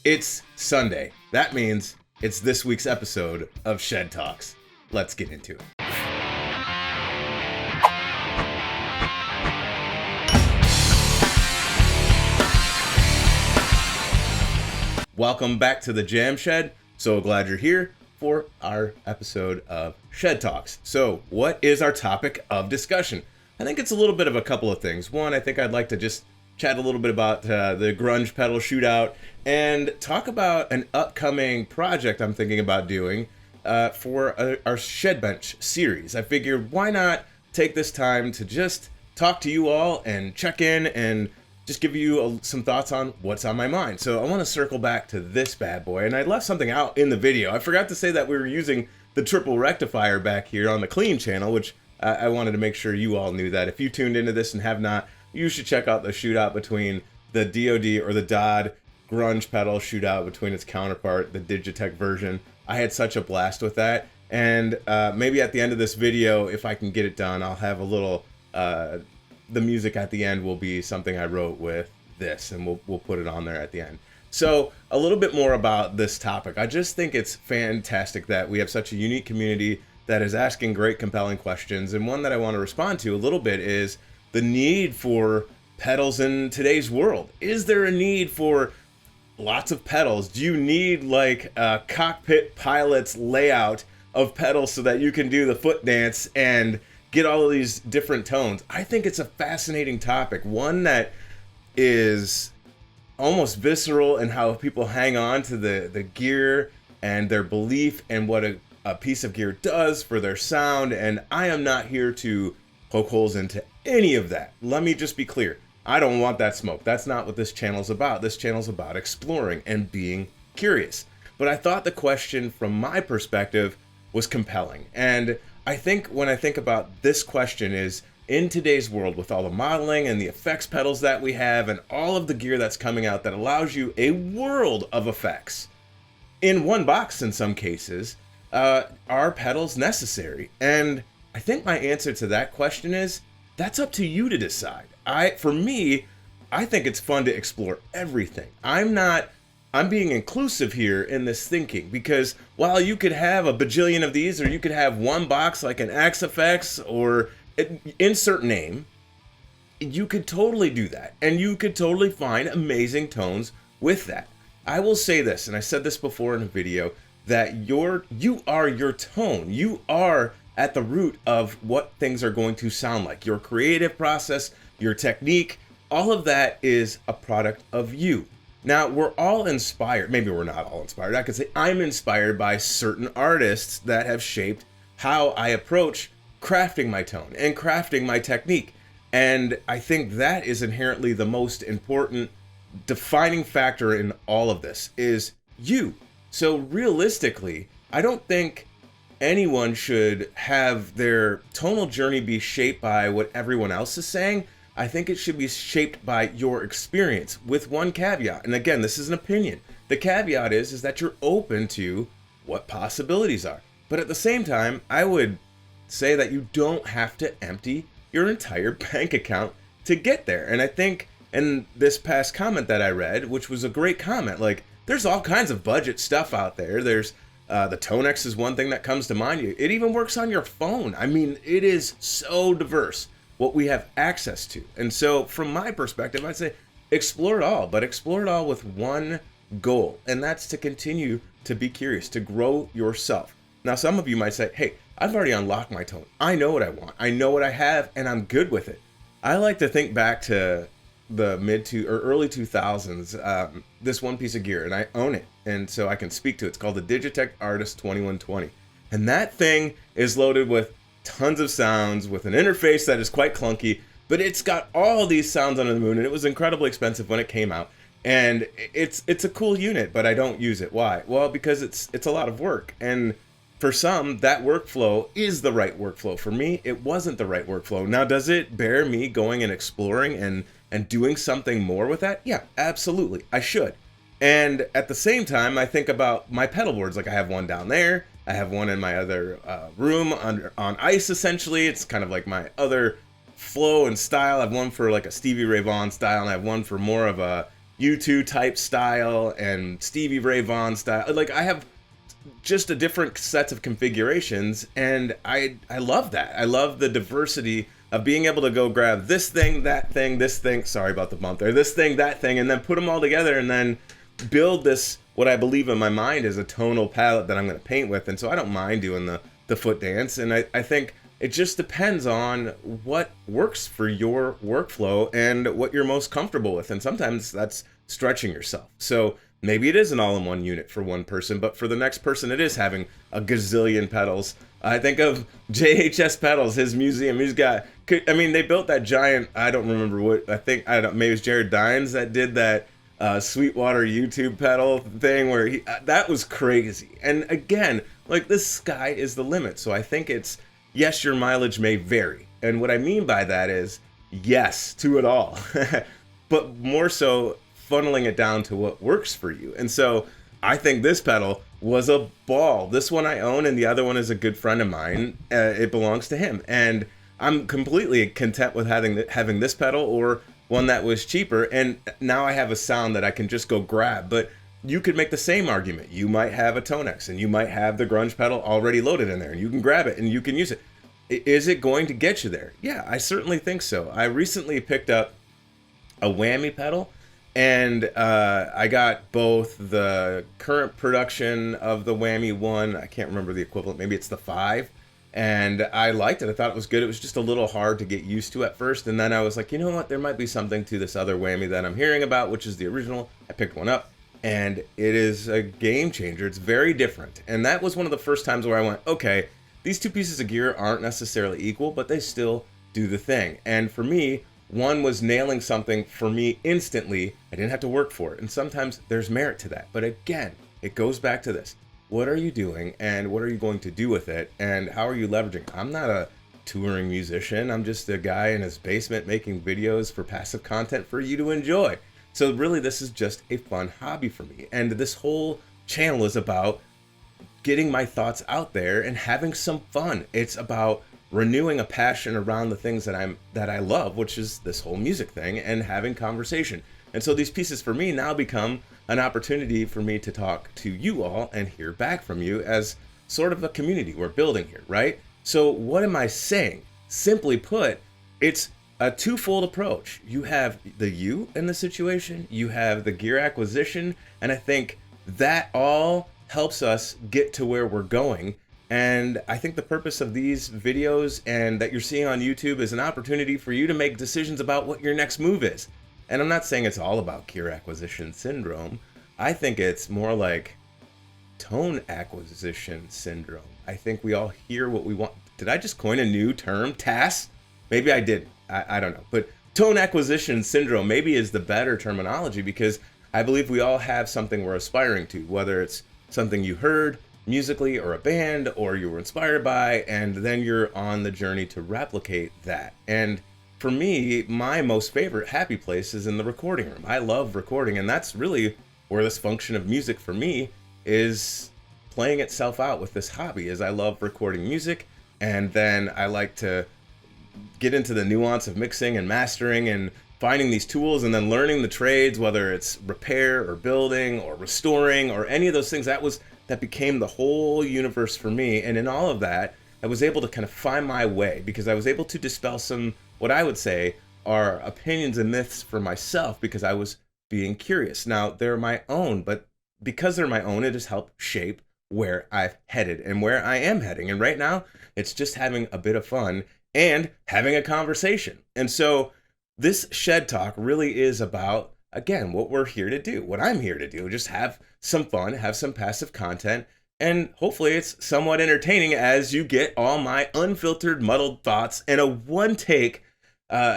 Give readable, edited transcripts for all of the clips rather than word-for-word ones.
It's Sunday. That means it's this week's episode of Shed Talks. Let's get into it. Welcome back to the Jam Shed. So glad you're here for our episode of Shed Talks. So what is our topic of discussion? I think it's a little bit of a couple of things. One, I think I'd like to just chat a little bit about the Grunge Pedal shootout and talk about an upcoming project I'm thinking about doing for our Shed Bench series. I figured why not take this time to just talk to you all and check in and just give you some thoughts on what's on my mind. So I want to circle back to this bad boy, and I left something out in the video. I forgot to say that we were using the triple rectifier back here on the clean channel, which I wanted to make sure you all knew that. If you tuned into this and have not, you should check out the shootout between the DoD or the DoD Grunge Pedal shootout between its counterpart, the DigiTech version. I had such a blast with that, and maybe at the end of this video, if I can get it done, I'll have a little the music at the end will be something I wrote with this, and we'll put it on there at the end. So a little bit more about this topic. I just think it's fantastic that we have such a unique community that is asking great, compelling questions, and one that I want to respond to a little bit is the need for pedals in today's world. Is there a need for lots of pedals? Do you need like a cockpit pilot's layout of pedals so that you can do the foot dance and get all of these different tones? I think it's a fascinating topic, one that is almost visceral in how people hang on to the gear and their belief and what a piece of gear does for their sound. And I am not here to poke holes into any of that. Let me just be clear. I don't want that smoke. That's not what this channel's about. This channel's about exploring and being curious. But I thought the question from my perspective was compelling. And I think when I think about this question is, in today's world with all the modeling and the effects pedals that we have and all of the gear that's coming out that allows you a world of effects in one box in some cases, are pedals necessary? And I think my answer to that question is, that's up to you to decide. For me, I think it's fun to explore everything. I'm being inclusive here in this thinking, because while you could have a bajillion of these, or you could have one box like an XFX or insert name, you could totally do that. And you could totally find amazing tones with that. I will say this, and I said this before in a video, that you are your tone. You are at the root of what things are going to sound like. Your creative process, your technique, all of that is a product of you. Now, we're all inspired. Maybe we're not all inspired. I could say I'm inspired by certain artists that have shaped how I approach crafting my tone and crafting my technique. And I think that is inherently the most important defining factor in all of this is you. So realistically, I don't think anyone should have their tonal journey be shaped by what everyone else is saying. I think it should be shaped by your experience, with one caveat. And again, this is an opinion. The caveat is that you're open to what possibilities are. But at the same time, I would say that you don't have to empty your entire bank account to get there. And I think in this past comment that I read, which was a great comment, like, there's all kinds of budget stuff out there. There's the Tonex is one thing that comes to mind. It even works on your phone. I mean, it is so diverse what we have access to. And so from my perspective, I'd say explore it all, but explore it all with one goal. And that's to continue to be curious, to grow yourself. Now, some of you might say, hey, I've already unlocked my tone. I know what I want. I know what I have, and I'm good with it. I like to think back to the early 2000s, this one piece of gear, and I own it, and so I can speak to it. It's called the DigiTech Artist 2120, and that thing is loaded with tons of sounds, with an interface that is quite clunky, but it's got all these sounds under the moon, and it was incredibly expensive when it came out, and it's a cool unit, but I don't use it. Why? Well, because it's a lot of work, and for some, that workflow is the right workflow. For me, it wasn't the right workflow. Now, does it bear me going and exploring and doing something more with that? Yeah, absolutely. I should. And at the same time, I think about my pedal boards. Like, I have one down there. I have one in my other room on ice, essentially. It's kind of like my other flow and style. I have one for like a Stevie Ray Vaughan style, and I have one for more of a U2 type style and Stevie Ray Vaughan style. Like, I have just a different sets of configurations, and I love that. I love the diversity of being able to go grab this thing, that thing, this thing, sorry about the bump there, this thing, that thing, and then put them all together and then build this, what I believe in my mind is a tonal palette that I'm going to paint with. And so I don't mind doing the foot dance, and I think it just depends on what works for your workflow and what you're most comfortable with. And sometimes that's stretching yourself. So maybe it is an all-in-one unit for one person, but for the next person, it is having a gazillion pedals. I think of JHS Pedals, his museum. He's got, I mean, they built that giant, I don't remember what, maybe it was Jared Dines that did that Sweetwater YouTube pedal thing where that was crazy. And again, like, the sky is the limit. So I think it's, yes, your mileage may vary. And what I mean by that is, yes to it all. But more so, funneling it down to what works for you. And so I think this pedal was a ball. This one I own, and the other one is a good friend of mine. It belongs to him, and I'm completely content with having this pedal or one that was cheaper. And now I have a sound that I can just go grab. But you could make the same argument. You might have a Tonex, and you might have the grunge pedal already loaded in there, and you can grab it and you can use it. Is it going to get you there? Yeah, I certainly think so. I recently picked up a whammy pedal, and I got both the current production of the whammy one, I can't remember the equivalent, maybe it's the 5, and I liked it. I thought it was good. It was just a little hard to get used to at first, and then I was like, you know what, there might be something to this other whammy that I'm hearing about, which is the original. I picked one up, and it is a game changer. It's very different, and that was one of the first times where I went, okay, these two pieces of gear aren't necessarily equal, but they still do the thing. And for me, one was nailing something for me instantly. I didn't have to work for it. And sometimes there's merit to that. But again, it goes back to this. What are you doing, and what are you going to do with it, and how are you leveraging? I'm not a touring musician. I'm just a guy in his basement making videos for passive content for you to enjoy. So really, this is just a fun hobby for me. And this whole channel is about getting my thoughts out there and having some fun. It's about renewing a passion around the things that I love, which is this whole music thing, and having conversation. And so these pieces for me now become an opportunity for me to talk to you all and hear back from you as sort of a community we're building here, right? So what am I saying? Simply put, it's a twofold approach. You have the you in the situation, you have the gear acquisition, and I think that all helps us get to where we're going. And I think the purpose of these videos and that you're seeing on YouTube is an opportunity for you to make decisions about what your next move is. And I'm not saying it's all about gear acquisition syndrome. I think it's more like tone acquisition syndrome. I think we all hear what we want. Did I just coin a new term, TAS? Maybe I didn't. I don't know. But tone acquisition syndrome maybe is the better terminology, because I believe we all have something we're aspiring to, whether it's something you heard musically or a band or you were inspired by, and then you're on the journey to replicate that. And for me, my most favorite happy place is in the recording room. I love recording, and that's really where this function of music for me is playing itself out with this hobby. Is I love recording music, and then I like to get into the nuance of mixing and mastering and finding these tools, and then learning the trades, whether it's repair or building or restoring or any of those things. That became the whole universe for me. And in all of that, I was able to kind of find my way, because I was able to dispel some, what I would say are opinions and myths for myself, because I was being curious. Now, they're my own, but because they're my own, it has helped shape where I've headed and where I am heading. And right now, it's just having a bit of fun and having a conversation. And so this Shed Talk really is about, again, what we're here to do, what I'm here to do, just have some fun, have some passive content, and hopefully it's somewhat entertaining as you get all my unfiltered, muddled thoughts and a one take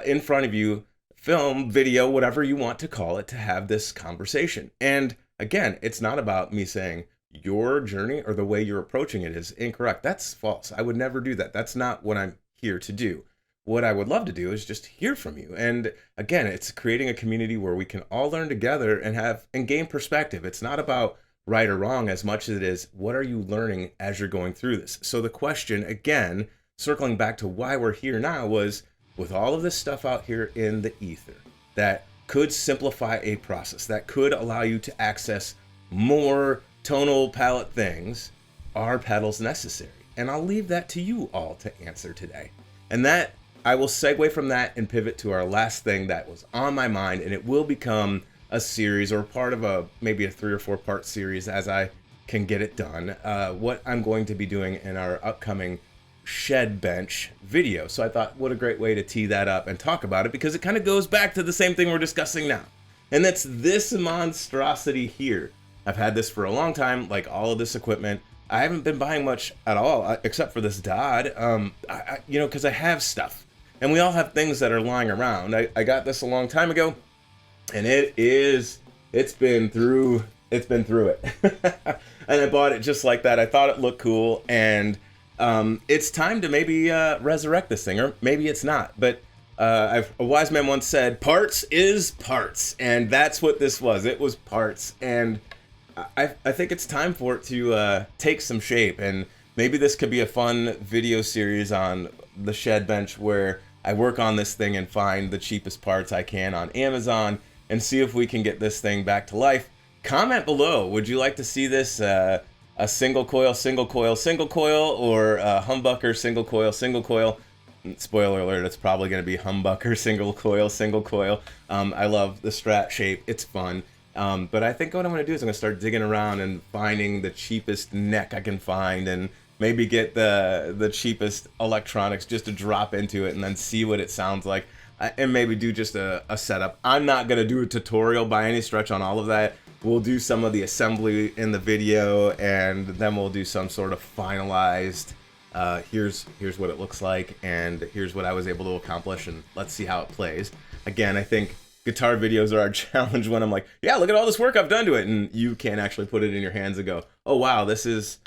in front of you, film, video, whatever you want to call it, to have this conversation. And again, it's not about me saying your journey or the way you're approaching it is incorrect. That's false. I would never do that. That's not what I'm here to do. What I would love to do is just hear from you. And again, it's creating a community where we can all learn together and gain perspective. It's not about right or wrong as much as it is, what are you learning as you're going through this? So the question, again, circling back to why we're here now, was with all of this stuff out here in the ether that could simplify a process, that could allow you to access more tonal palette things, are pedals necessary? And I'll leave that to you all to answer today. And that, I will segue from that and pivot to our last thing that was on my mind, and it will become a series or part of maybe a 3 or 4 part series as I can get it done. What I'm going to be doing in our upcoming shed bench video. So I thought, what a great way to tee that up and talk about it, because it kind of goes back to the same thing we're discussing now. And that's this monstrosity here. I've had this for a long time, like all of this equipment. I haven't been buying much at all, except for this Dodd, because I have stuff. And we all have things that are lying around. I got this a long time ago, and it's been through it. And I bought it just like that. I thought it looked cool, and it's time to maybe resurrect this thing, or maybe it's not. But a wise man once said, parts is parts, and that's what this was. It was parts, and I think it's time for it to take some shape, and maybe this could be a fun video series on the shed bench where I work on this thing and find the cheapest parts I can on Amazon and see if we can get this thing back to life. Comment below, would you like to see this a single coil, or a humbucker, single coil? Spoiler alert, it's probably going to be humbucker, single coil. I love the Strat shape, it's fun. But I think what I'm going to do is I'm going to start digging around and finding the cheapest neck I can find, and maybe get the cheapest electronics just to drop into it and then see what it sounds like, and maybe do just a setup. I'm not going to do a tutorial by any stretch on all of that. We'll do some of the assembly in the video, and then we'll do some sort of finalized, here's what it looks like, and here's what I was able to accomplish, and let's see how it plays. Again, I think guitar videos are our challenge when I'm like, yeah, look at all this work I've done to it, and you can't actually put it in your hands and go, oh wow, this is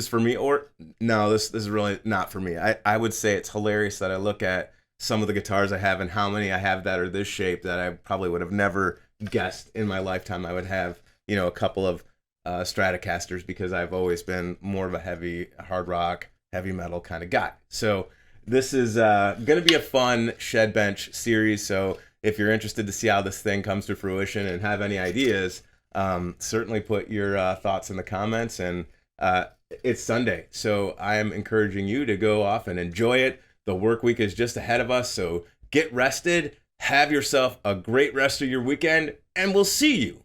for me, or no, this is really not for me. I would say it's hilarious that I look at some of the guitars I have and how many I have that are this shape that I probably would have never guessed in my lifetime I would have, a couple of Stratocasters, because I've always been more of a heavy hard rock, heavy metal kind of guy. So this is going to be a fun shed bench series. So if you're interested to see how this thing comes to fruition and have any ideas, certainly put your thoughts in the comments. And it's Sunday, so I am encouraging you to go off and enjoy it. The work week is just ahead of us, so get rested, have yourself a great rest of your weekend, and we'll see you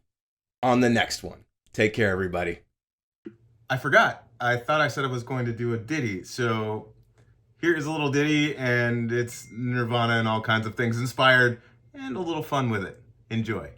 on the next one. Take care, everybody. I forgot. I thought I said I was going to do a ditty, so here is a little ditty, and it's Nirvana and all kinds of things inspired, and a little fun with it. Enjoy.